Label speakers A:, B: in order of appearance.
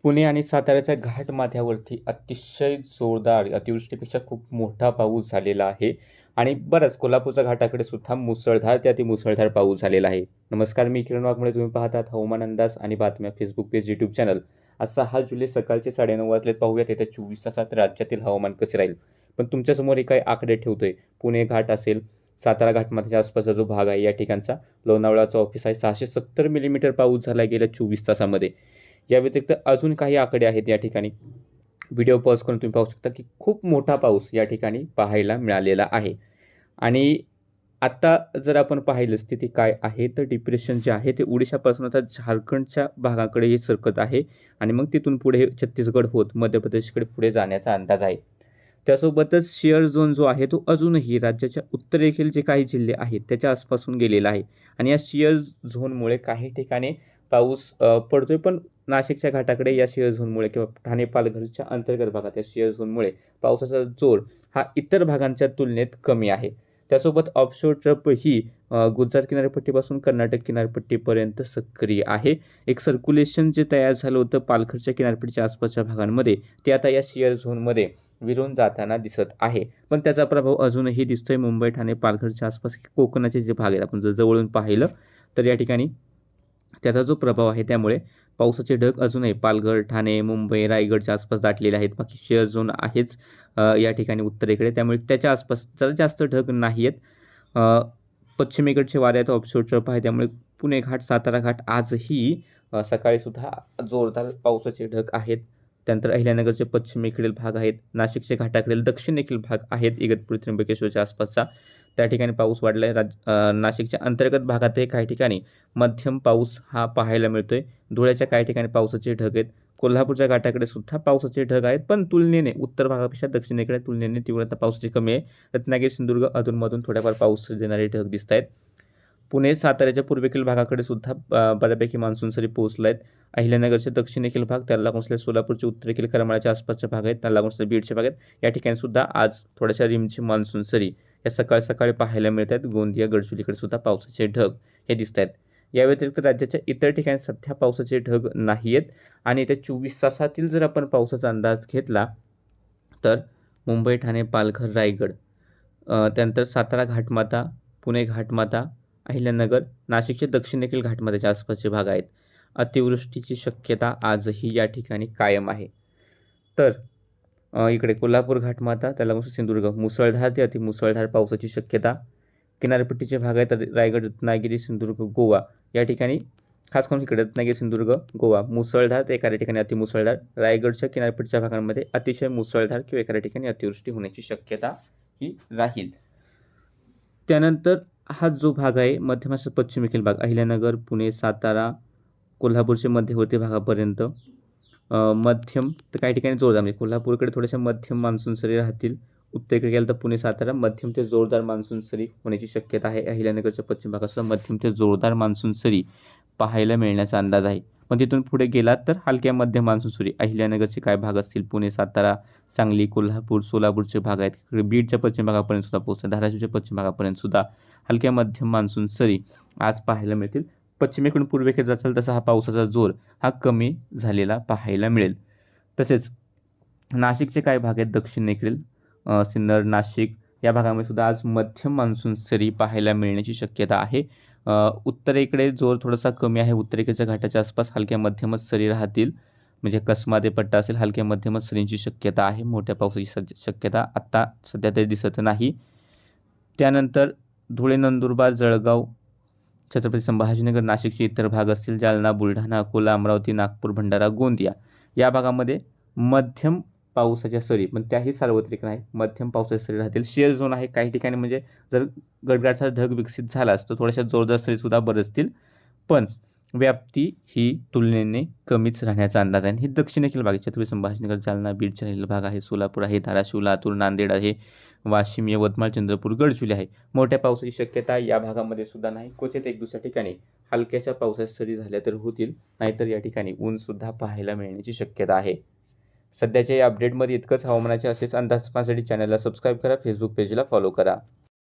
A: पुणे आणि साताऱ्याच्या घाटमाथ्यावरती अतिशय जोरदार अतिवृष्टीपेक्षा खूप मोठा पाऊस झालेला आहे आणि बरंच कोल्हापूरच्या घाटाकडे सुद्धा मुसळधार ते अतिमुसळधार पाऊस झालेला आहे. नमस्कार, मी किरण वाघमोडे. तुम्ही पाहतात हवामान अंदाज आणि बातम्या फेसबुक पेज, यूट्यूब चॅनल. आज 6 जुलै सकाळचे 9:30 वाजलेत. पाहूयात येत्या 24 तासात राज्यातील हवामान कसे राहील. पण तुमच्यासमोर हे काही आकडे ठेवतोय. पुणे घाट असेल, सातारा घाटमाथ्याच्या आसपासचा जो भाग आहे या ठिकाणचा लोणावळाचा ऑफिस आहे, 670 मिलीमीटर पाऊस झाला गेल्या 24 तासामध्ये. या व्यतिरिक्त अजून काही आकडे आहेत या ठिकाणी. व्हिडिओ पॉज करून तुम्ही पाहू शकता की खूप मोठा पाऊस या ठिकाणी पाहायला मिळालेला आहे. आणि आत्ता जर आपण पाहिलं स्थिती काय आहे, तर डिप्रेशन जे आहे ते ओडिशापासून आता झारखंडच्या भागाकडे हे सरकत आहे आणि मग तिथून पुढे छत्तीसगड होत मध्य प्रदेशकडे पुढे जाण्याचा अंदाज आहे. त्यासोबतच शेअर झोन जो आहे तो अजूनही राज्याच्या उत्तरेखील जे काही जिल्हे आहेत त्याच्या आसपासून गेलेला आहे आणि या शेअर झोनमुळे काही ठिकाणी पाऊस पडतोय, पण नाशिकच्या घाटाकडे या शेअर झोनमुळे किंवा ठाणे पालघरच्या अंतर्गत भागात या शेअर झोनमुळे पावसाचा जोर हा इतर भागांच्या तुलनेत कमी आहे. त्यासोबत ऑफशोर ट्रफ ही गुजरात किनारपट्टीपासून कर्नाटक किनारपट्टीपर्यंत सक्रिय आहे. एक सर्क्युलेशन जे तयार झालं होतं पालघरच्या किनारपट्टीच्या आसपासच्या भागांमध्ये, ते आता या शेअर झोनमध्ये विरून जाताना दिसत आहे. पण त्याचा प्रभाव अजूनही दिसतोय मुंबई, ठाणे, पालघरच्या आसपास कोकणाचे जे भाग आहेत, आपण जर जवळून पाहिलं तर या ठिकाणी त्याचा जो प्रभाव आहे त्यामुळे पावसाचे ढग अजूनही पालघर, ठाणे, मुंबई, रायगडच्या आसपास दाटलेले आहेत. बाकी शेअर झोन आहेच या ठिकाणी उत्तरेकडे, त्यामुळे त्याच्या आसपास जरा जास्त ढग नाही आहेत. पश्चिमेकडचे वाऱ्यात ऑफशोर ट्रफ आहे, त्यामुळे पुणे घाट, सातारा घाट आजही सकाळी सुद्धा जोरदार पावसाचे ढग आहेत. त्यानंतर अहिल्यानगरचे पश्चिमेकडील भाग आहेत, नाशिकच्या घाटाकडील दक्षिणेकडील भाग आहेत, इगतपुरी त्र्यंबकेश्वरच्या आसपासचा त्या ठिकाणी पाऊस वाढला आहे. नाशिकच्या अंतर्गत भागातही काही ठिकाणी मध्यम पाऊस हा पाहायला मिळतोय. धुळ्याच्या काही ठिकाणी पावसाचे ढग आहेत. कोल्हापूरच्या घाटाकडे सुद्धा पावसाचे ढग आहेत, पण तुलनेने उत्तर भागापेक्षा दक्षिणेकडे तुलनेने तीव्रता पावसाची कमी आहे. रत्नागिरी, सिंधुदुर्ग अधूनमधून थोड्याफार पाऊस देणारे ढग दिसत आहेत. पुणे, साताऱ्याच्या पूर्वेकडील भागाकडे सुद्धा बऱ्यापैकी मान्सून सरी पोहोचल्या आहेत. अहिल्यानगरचे दक्षिणेकडील भाग, त्याला लागून असलेल्या सोलापूरचे उत्तरेकडील करमाळ्याच्या आसपासचे भाग आहेत, त्याला लागून असलेल्या बीडचे भाग आहेत. या ठिकाणी सुद्धा आज थोड्याशा रिमझिम मान्सून सरी या सकाळी सकाळी पाहायला मिळत आहेत. गोंदिया, गडचिरोलीकडे सुद्धा पावसाचे ढग हे दिसत आहेत. या व्यतिरिक्त राज्याच्या इतर ठिकाणी सध्या पावसाचे ढग नाही आहेत आणि येत्या 24 तासातील जर आपण पावसाचा अंदाज घेतला तर मुंबई, ठाणे, पालघर, रायगड, त्यानंतर सातारा घाटमाथा, पुणे घाटमाथा, अहिल्यानगर, नाशिकचे दक्षिणेकडील घाटमाथ्याच्या आसपासचे भाग आहेत. अतिवृष्टीची शक्यता आजही या ठिकाणी कायम आहे. तर इकडे कोल्हापूर घाटमाथा, त्याला सिंधुदुर्ग, मुसळधार ते अतिमुसळधार पावसाची शक्यता. किनारपट्टीचे भाग आहेत रायगड, रत्नागिरी, सिंधुदुर्ग, गोवा या ठिकाणी, खास करून इकडे रत्नागिरी, सिंधुदुर्ग, गोवा मुसळधार ते एखाद्या ठिकाणी अतिमुसळधार. रायगडच्या किनारपट्टीच्या भागांमध्ये अतिशय मुसळधार किंवा एखाद्या ठिकाणी अतिवृष्टी होण्याची शक्यता ही राहील. त्यानंतर हा जो भाग आहे मध्य महाराष्ट्र पश्चिमेकडील भाग, अहिल्यानगर, पुणे, सातारा, कोल्हापूरचे मध्यवर्ती भागापर्यंत मध्यम तर काही ठिकाणी जोरदार, म्हणजे कोल्हापूरकडे थोड्याशा मध्यम मान्सून सरी राहतील. उत्तरेकडे गेलं तर पुणे, सातारा मध्यम ते जोरदार मान्सून सरी होण्याची शक्यता आहे. अहिल्यानगरच्या पश्चिम भागात मध्यम ते जोरदार मान्सून सरी पाहायला मिळण्याचा अंदाज आहे. पण तिथून पुढे गेलात तर हलक्या मध्यम मान्सून सरी अहिल्यानगरचे काय भाग असतील, पुणे, सातारा, सांगली, कोल्हापूर, सोलापूरचे भाग आहेत, बीडच्या पश्चिम भागापर्यंत सुद्धा पोहोचतात, धाराशिवच्या पश्चिम भागापर्यंत सुद्धा हलक्या मध्यम मान्सून सरी आज पाहायला मिळतील. पश्चिमेकडून पूर्वेकडे जाचाल तसा हा पावसाचा जोर हा कमी झालेला पाहायला मिळेल. तसेच नाशिकचे काही भाग आहेत दक्षिणेकडील, सिन्नर, नाशिक या भागामध्ये सुद्धा आज मध्यम मान्सून सरी पाहायला मिळण्याची शक्यता आहे. उत्तरेकडे जोर थोडासा कमी आहे. उत्तरेकडच्या घाटाच्या आसपास हलक्या मध्यमच सरी राहतील, म्हणजे कसमादे पट्टा असेल, हलक्या मध्यमच सरींची शक्यता आहे. मोठ्या पावसाची शक्यता आत्ता सध्या तरी दिसत नाही. त्यानंतर धुळे, नंदुरबार, जळगाव, छत्रपती संभाजीनगर, नाशिकचे इतर भाग असतील, जालना, बुलढाणा, अकोला, अमरावती, नागपूर, भंडारा, गोंदिया या भागामध्ये मध्यम पावसाच्या सरी, पण त्याही सार्वत्रिक नाही, मध्यम पावसाच्या सरी राहतील. शेअर झोन आहे काही ठिकाणी, म्हणजे जर गडगडाचा ढग विकसित झालाच तर थोड्याशा जोरदार सरीसुद्धा बरसतील, पण व्याप्ती ही तुलनेने कमीच राहण्याचा अंदाज आहे. ही दक्षिणेकडील भाग, छत्रपती संभाजीनगर, जालना, बीडच्या राहिलेला भाग आहे, सोलापूर आहे, धाराशिव, लातूर, नांदेड आहे, वाशिम, यवतमाळ, चंद्रपूर, गडचिरोली आहे. मोठ्या पावसाची शक्यता या भागामध्ये सुद्धा नाही. क्वचित एक दुसऱ्या ठिकाणी हलक्याच्या पावसाच्या सरी झाल्या तर होतील, नाहीतर या ठिकाणी ऊनसुद्धा पाहायला मिळण्याची शक्यता आहे. सध्याच्या या अपडेटमध्ये इतकंच. हवामानाचे असेच अंदाज पाहण्यासाठी चॅनलला सबस्क्राईब करा, फेसबुक पेजला फॉलो करा.